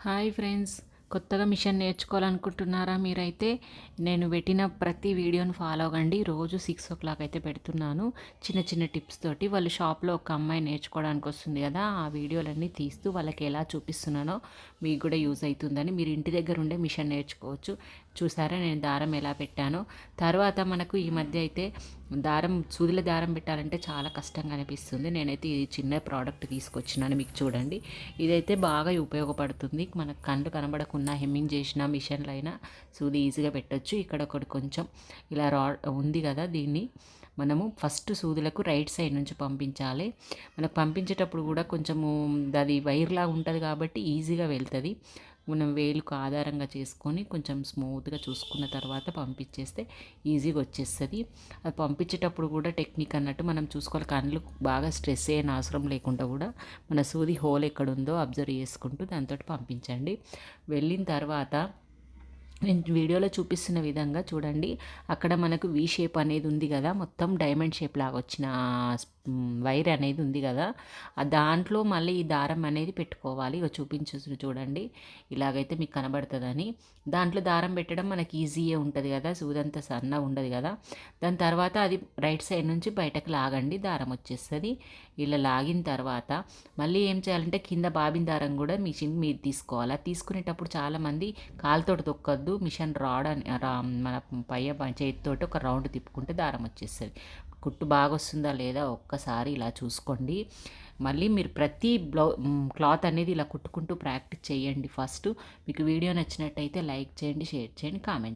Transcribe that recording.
Hi friends, కొత్తగా machine నేర్చుకోవాలనుకుంటున్నారా? మీరైతే నేను పెట్టిన ప్రతి వీడియోని ఫాలో అవ్వండి. రోజు 6 o'clock అయితే పెడుతున్నాను చిన్న చిన్న టిప్స్ తోటి. వాళ్ళు షాప్లో ఒక అమ్మాయి నేర్చుకోవడానికి వస్తుంది కదా, ఆ వీడియోలన్నీ తీస్తూ వాళ్ళకి ఎలా చూపిస్తున్నానో మీకు కూడా యూజ్ అవుతుందని మీరు ఇంటి దగ్గర ఉండే మిషన్ నేర్చుకోవచ్చు. చూసారా నేను దారం ఎలా పెట్టానో. తర్వాత మనకు ఈ మధ్య అయితే సూదిల దారం పెట్టాలంటే చాలా కష్టంగా అనిపిస్తుంది. నేనైతే ఈ చిన్న ప్రోడక్ట్ తీసుకొచ్చినాను, మీకు చూడండి. ఇదైతే బాగా ఉపయోగపడుతుంది. మనకు కళ్ళు కనబడకుండా హెమ్మింగ్ చేసిన మిషన్లు అయినా సూది ఈజీగా పెట్టొచ్చు. ఇక్కడ ఒకటి కొంచెం ఇలా ఉంది కదా, దీన్ని మనము ఫస్ట్ సూదులకు రైట్ సైడ్ నుంచి పంపించాలి. మనకు పంపించేటప్పుడు కూడా కొంచెము అది వైర్లాగా ఉంటుంది కాబట్టి ఈజీగా వెళ్తుంది. మనం వేలుకు ఆధారంగా చేసుకొని కొంచెం స్మూత్గా చూసుకున్న తర్వాత పంపించేస్తే ఈజీగా వచ్చేస్తుంది. అది పంపించేటప్పుడు కూడా టెక్నిక్ అన్నట్టు మనం చూసుకోవాలి. కళ్ళు బాగా స్ట్రెస్ అయిన అవసరం లేకుండా కూడా మన సూది హోల్ ఎక్కడుందో అబ్జర్వ్ చేసుకుంటూ దాంతో పంపించండి. వెళ్ళిన తర్వాత నేను వీడియోలో చూపిస్తున్న విధంగా చూడండి, అక్కడ మనకు వి షేప్ అనేది ఉంది కదా, మొత్తం డైమండ్ షేప్ లాగా వచ్చిన వైర్ అనేది ఉంది కదా, దాంట్లో మళ్ళీ ఈ దారం అనేది పెట్టుకోవాలి. ఇక చూడండి, ఇలాగైతే మీకు కనబడుతుందని. దాంట్లో దారం పెట్టడం మనకి ఈజీయే ఉంటుంది కదా, సూదంతా సన్న ఉండదు కదా. దాని తర్వాత అది రైట్ సైడ్ నుంచి బయటకు లాగండి, దారం వచ్చేస్తుంది. ఇలా లాగిన తర్వాత మళ్ళీ ఏం చేయాలంటే కింద బాబిన్ దారం కూడా మిషన్ మీద తీసుకోవాలి. అది తీసుకునేటప్పుడు చాలామంది కాలుతోటి తొక్కద్దు, మిషన్ రాడ్ అని మన చేతితోటి ఒక రౌండ్ తిప్పుకుంటే దారం వచ్చేస్తుంది. కుట్టు బాగా వస్తుందా లేదా ఒక్కసారి ఇలా చూసుకోండి. మళ్ళీ మీరు ప్రతి క్లాత్ అనేది ఇలా కుట్టుకుంటూ ప్రాక్టీస్ చేయండి. ఫస్ట్ మీకు వీడియో నచ్చినట్టయితే లైక్ చేయండి, షేర్ చేయండి, కామెంట్